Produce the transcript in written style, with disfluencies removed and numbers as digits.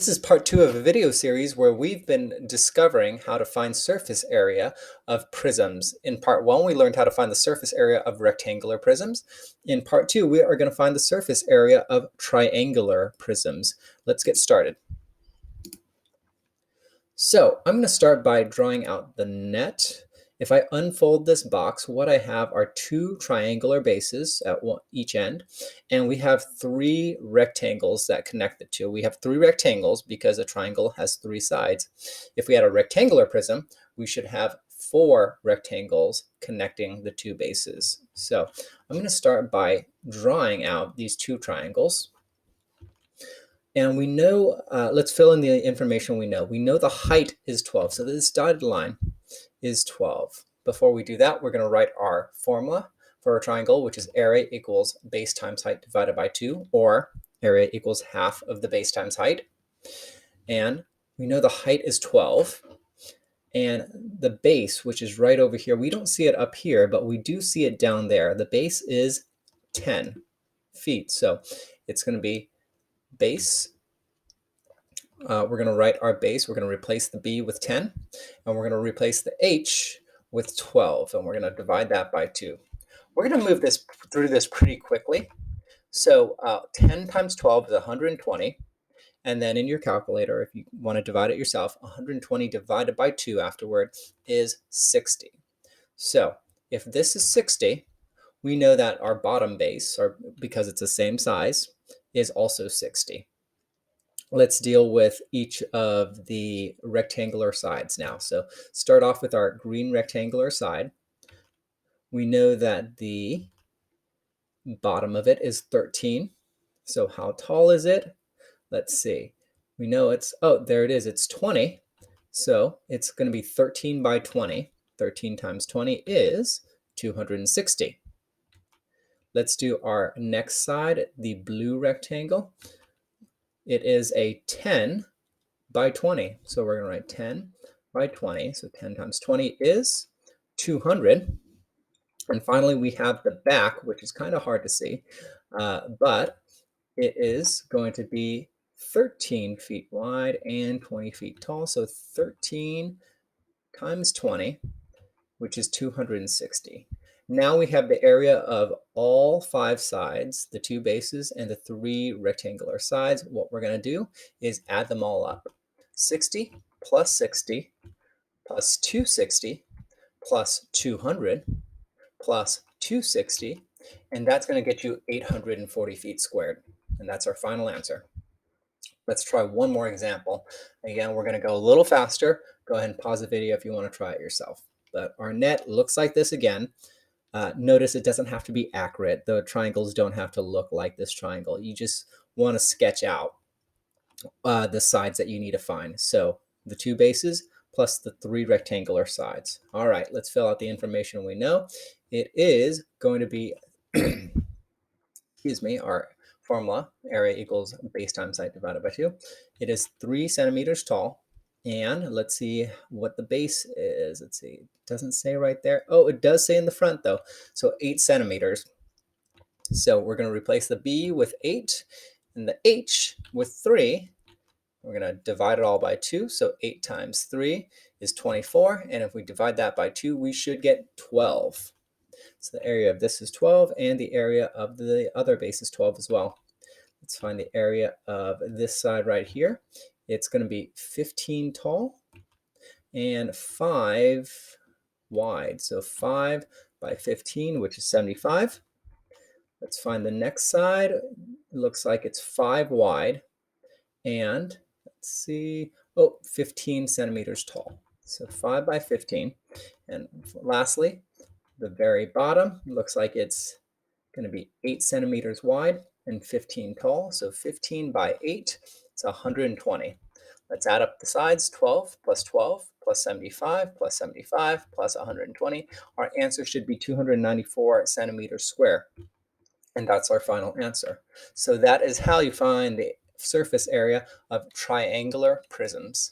This is part 2 of a video series where we've been discovering how to find surface area of prisms. In part 1, we learned how to find the surface area of rectangular prisms. In part 2, we are going to find the surface area of triangular prisms. Let's get started. So I'm going to start by drawing out the net. If I unfold this box, what I have are two triangular bases at each end, and we have three rectangles that connect the two. We have three rectangles because a triangle has three sides. If we had a rectangular prism, we should have four rectangles connecting the two bases. So I'm going to start by drawing out these two triangles. And we know, let's fill in the information we know. We know the height is 12, so this dotted line is 12. Before we do that, we're going to write our formula for a triangle, which is area equals base times height divided by 2, or area equals half of the base times height. And we know the height is 12. And the base, which is right over here, we don't see it up here, but we do see it down there. The base is 10 feet. So it's going to be base. We're going to write our base. We're going to replace the b with 10, and we're going to replace the h with 12, and we're going to divide that by 2. We're going to move through this pretty quickly. So 10 times 12 is 120, and then in your calculator, if you want to divide it yourself, 120 divided by 2 afterward is 60. So if this is 60, we know that our bottom base, or because it's the same size, is also 60. Let's deal with each of the rectangular sides now. So start off with our green rectangular side. We know that the bottom of it is 13. So how tall is it? Let's see. We know it's, oh, there it is. It's 20. So it's going to be 13 by 20. 13 times 20 is 260. Let's do our next side, the blue rectangle. It is a 10 by 20. So we're going to write 10 by 20. So 10 times 20 is 200. And finally, we have the back, which is kind of hard to see, but it is going to be 13 feet wide and 20 feet tall. So 13 times 20, which is 260. Now we have the area of all five sides, the two bases and the three rectangular sides. What we're going to do is add them all up. 60 plus 60 plus 260 plus 200 plus 260, and that's going to get you 840 feet squared. And that's our final answer. Let's try one more example. Again, we're going to go a little faster. Go ahead and pause the video if you want to try it yourself. But our net looks like this again. Notice it doesn't have to be accurate. The triangles don't have to look like this triangle. You just want to sketch out the sides that you need to find. So the two bases plus the three rectangular sides. All right, let's fill out the information we know. It is going to be, excuse me, our formula, area equals base times height divided by 2. It is 3 centimeters tall. And let's see what the base is. Let's see, it doesn't say right there. Oh, it does say in the front though. So 8 centimeters. So we're going to replace the b with 8 and the h with 3. We're going to divide it all by 2. So 8 times 3 is 24. And if we divide that by 2, we should get 12. So the area of this is 12, and the area of the other base is 12 as well. Let's find the area of this side right here. It's going to be 15 tall and 5 wide. So 5 by 15, which is 75. Let's find the next side. It looks like it's 5 wide and let's see, 15 centimeters tall. So 5 by 15. And lastly, the very bottom looks like it's going to be 8 centimeters wide and 15 tall. So 15 by 8, it's 120. Let's add up the sides. 12 plus 12 plus 75 plus 75 plus 120. Our answer should be 294 centimeters square. And that's our final answer. So that is how you find the surface area of triangular prisms.